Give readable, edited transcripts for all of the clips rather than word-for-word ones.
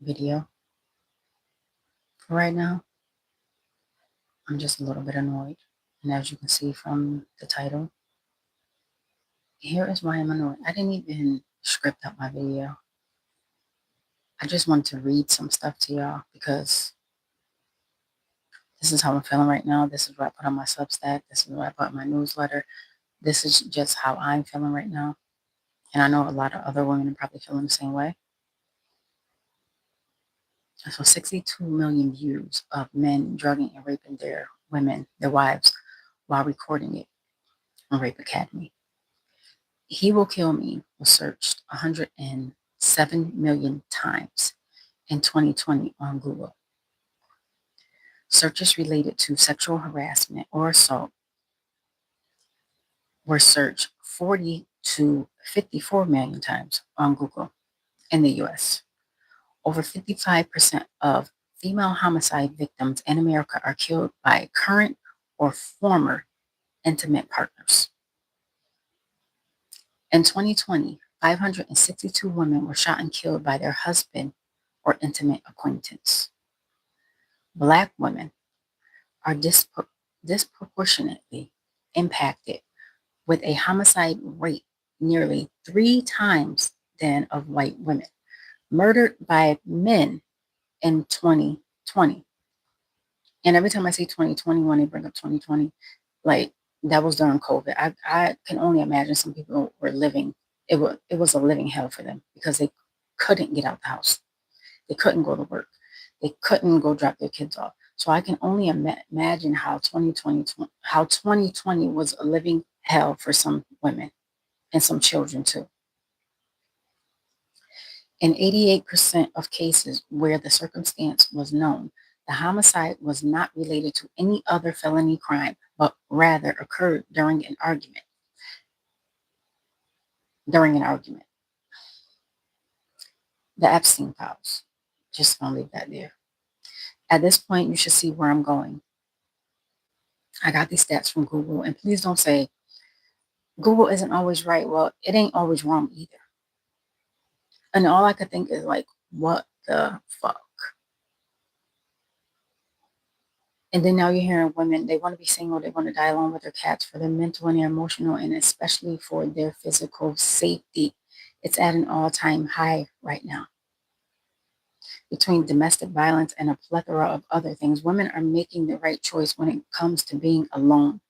video for right now. I'm just a little bit annoyed. And as you can see from the title, here is why I'm annoyed. I didn't even script up my video. I just wanted to read some stuff to y'all because this is how I'm feeling right now. This is what I put on my Substack. This is what I put in my newsletter. This is just how I'm feeling right now. And I know a lot of other women are probably feeling the same way. So 62 million views of men drugging and raping their women, their wives, while recording it on Rape Academy. He Will Kill Me was searched 107 million times in 2020 on Google. Searches related to sexual harassment or assault were searched 40 to 54 million times on Google in the US. Over 55% of female homicide victims in America are killed by current or former intimate partners. In 2020, 562 women were shot and killed by their husband or intimate acquaintance. Black women are disproportionately impacted with a homicide rate nearly 3 times than of white women, murdered by men in 2020. And every time I say 2020, when they bring up 2020, like that was during COVID. I can only imagine some people were living, it was a living hell for them because they couldn't get out the house. They couldn't go to work. They couldn't go drop their kids off. So I can only imagine how 2020 was a living hell for some women and some children too. In 88% of cases where the circumstance was known, the homicide was not related to any other felony crime, but rather occurred during an argument. The Epstein files. Just gonna leave that there. At this point, you should see where I'm going. I got these stats from Google, and please don't say Google isn't always right. Well, it ain't always wrong either. And all I could think is like, what the fuck? And then now you're hearing women, they want to be single, they want to die alone with their cats for their mental and their emotional, and especially for their physical safety. It's at an all-time high right now. Between domestic violence and a plethora of other things, women are making the right choice when it comes to being alone.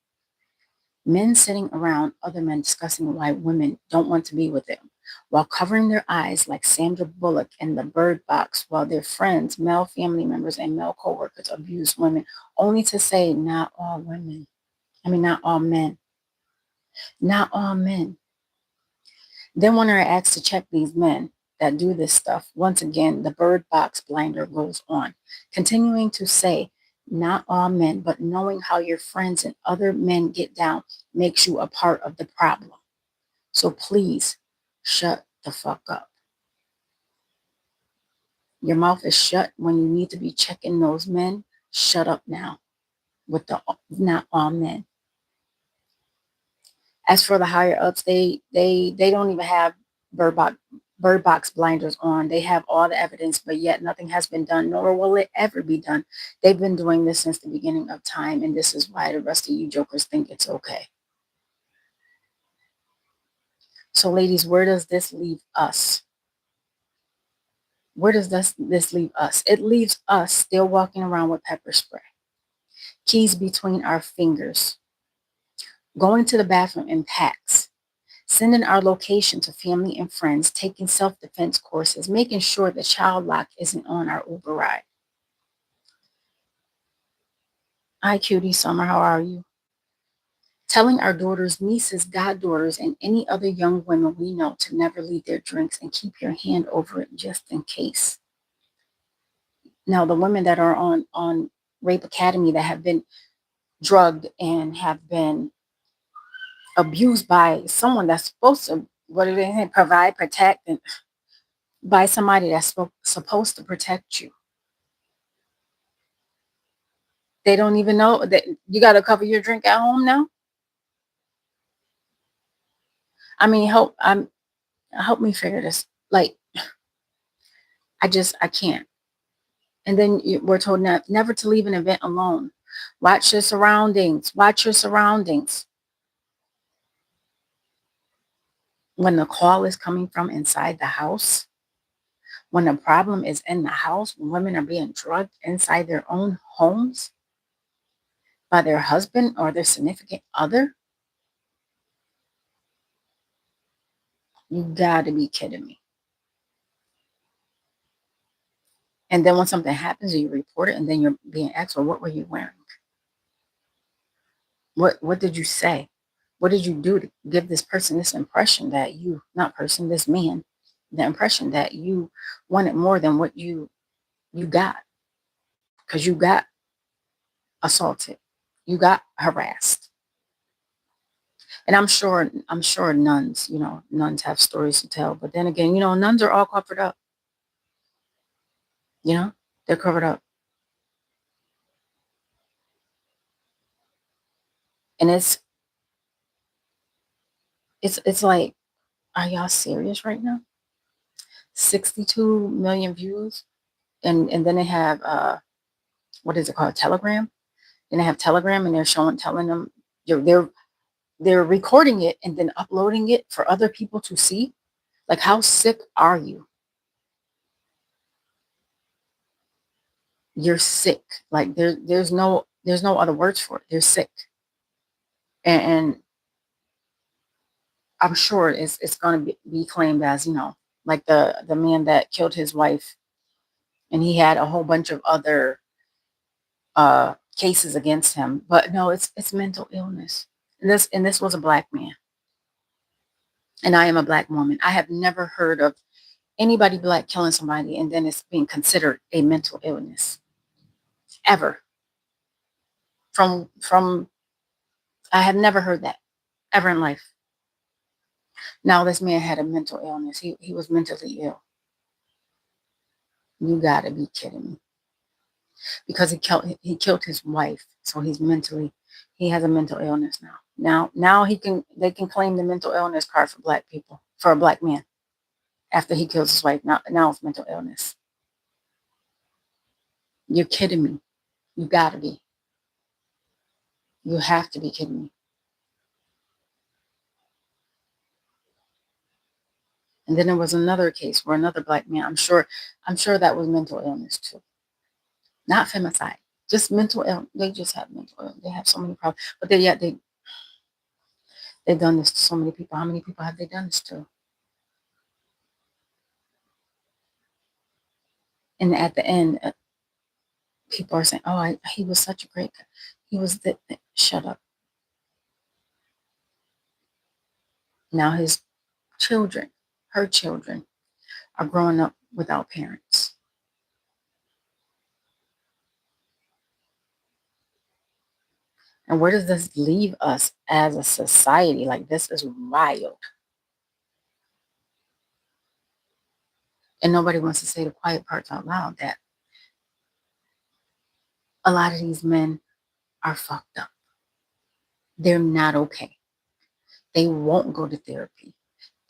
Men sitting around other men discussing why women don't want to be with them, while covering their eyes like Sandra Bullock in The Bird Box, while their friends, male family members, and male coworkers abuse women, only to say, not all women. Not all men. Not all men. Then when they're asked to check these men that do this stuff, once again, the bird box blinder goes on, continuing to say, not all men, but knowing how your friends and other men get down makes you a part of the problem. So please shut the fuck up. Your mouth is shut when you need to be checking those men. Shut up now with the not all men. As for the higher ups, they don't even have bird box blinders on. They have all the evidence, but yet nothing has been done, nor will it ever be done. They've been doing this since the beginning of time, and this is why the rest of you jokers think it's okay. So ladies, where does this leave us? Where does this leave us? It leaves us still walking around with pepper spray, keys between our fingers, going to the bathroom in packs, sending our location to family and friends, taking self-defense courses, making sure the child lock isn't on our Uber ride. Hi, cutie Summer, how are you? Telling our daughters, nieces, goddaughters, and any other young women we know to never leave their drinks and keep your hand over it just in case. Now, the women that are on Rape Academy that have been drugged and have been abused by someone that's supposed to, what do they say, provide, protect, and by somebody that's supposed to protect you. They don't even know that you got to cover your drink at home now. Help me figure this. Like, I can't. And then we're told never to leave an event alone. Watch your surroundings. Watch your surroundings. When the call is coming from inside the house, when the problem is in the house, when women are being drugged inside their own homes by their husband or their significant other, you gotta be kidding me. And then when something happens, you report it, and then you're being asked, well, what were you wearing? What did you say? What did you do to give this person this impression that you, not person, this man, the impression that you wanted more than what you got? Because you got assaulted, you got harassed. And I'm sure nuns, nuns have stories to tell. But then again, nuns are all covered up. They're covered up. And it's like, are y'all serious right now? 62 million views. And then they have what is it called? Telegram. And they have Telegram, and telling them they're recording it and then uploading it for other people to see. Like, how sick are you? You're sick. Like, there's no other words for it. They're sick. And I'm sure it's going to be claimed as, like the man that killed his wife, and he had a whole bunch of other cases against him. But no, it's mental illness. And this was a black man, and I am a black woman. I have never heard of anybody black killing somebody and then it's being considered a mental illness, ever. From I have never heard that ever in life. Now this man had a mental illness. He was mentally ill. You gotta be kidding me. Because he killed his wife. So he has a mental illness now. Now they can claim the mental illness card for black people, for a black man, after he kills his wife. Now it's mental illness. You're kidding me. You gotta be. You have to be kidding me. And then there was another case where another black man, I'm sure that was mental illness too. Not femicide. Just mental illness. They just have mental illness. They have so many problems. But they've done this to so many people. How many people have they done this to? And at the end, people are saying, "Oh, he was such a great guy. He was the." Shut up. Now his children, her children, are growing up without parents. And where does this leave us as a society? Like, this is wild. And nobody wants to say the quiet parts out loud, that a lot of these men are fucked up. They're not okay. They won't go to therapy.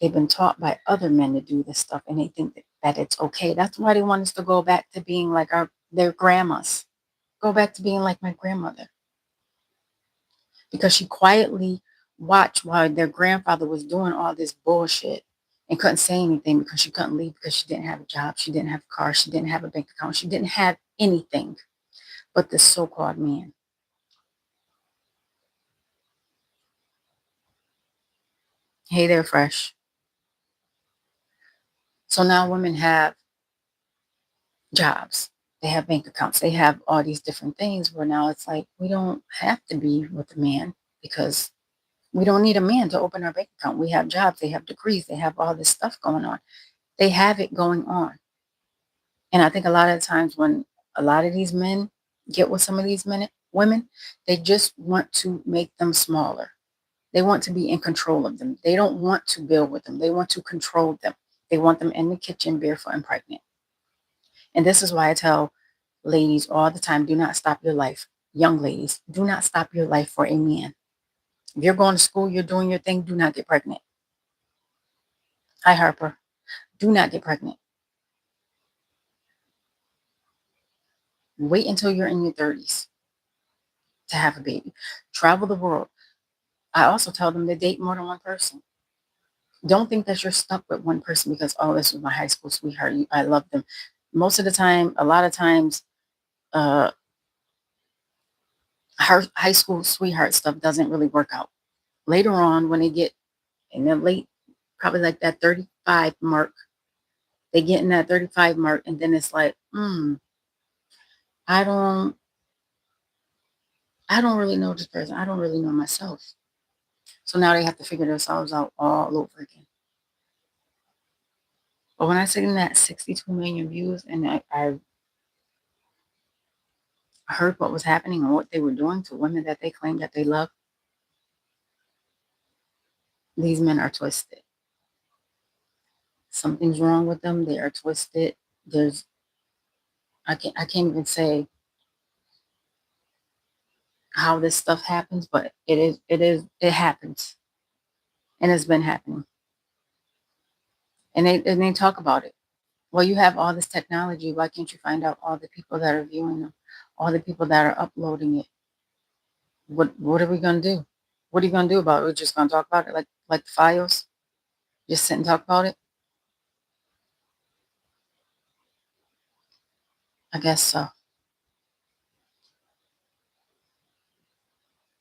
They've been taught by other men to do this stuff, and they think that it's okay. That's why they want us to go back to being like their grandmas. Go back to being like my grandmother, because she quietly watched while their grandfather was doing all this bullshit and couldn't say anything because she couldn't leave, because she didn't have a job, she didn't have a car, she didn't have a bank account, she didn't have anything but this so-called man. Hey there, Fresh. So now women have jobs, they have bank accounts, they have all these different things, where now it's like, we don't have to be with a man, because we don't need a man to open our bank account. We have jobs, they have degrees, they have all this stuff going on. They have it going on. And I think a lot of the times when a lot of these men get with some of these women, they just want to make them smaller. They want to be in control of them. They don't want to build with them. They want to control them. They want them in the kitchen, barefoot and pregnant. And this is why I tell ladies all the time, do not stop your life. Young ladies, do not stop your life for a man. If you're going to school, you're doing your thing, do not get pregnant. Hi, Harper. Do not get pregnant. Wait until you're in your 30s to have a baby. Travel the world. I also tell them to date more than one person. Don't think that you're stuck with one person because, oh, this was my high school sweetheart. I love them. Most of the time, a lot of times, uh, her high school sweetheart stuff doesn't really work out. Later on, when they get in the late, probably like that 35 mark, they get in that 35 mark, and then it's like, I don't, I don't really know this person. I don't really know myself. So now they have to figure themselves out all over again. But when I seen that 62 million views and I heard what was happening and what they were doing to women that they claimed that they love, these men are twisted. Something's wrong with them. They are twisted. There's I can't even say how this stuff happens, but it happens. And it's been happening. And they talk about it. Well, you have all this technology. Why can't you find out all the people that are viewing them, all the people that are uploading it? What are we gonna do? What are you gonna do about it? We're just gonna talk about it like the files? Just sit and talk about it? I guess so.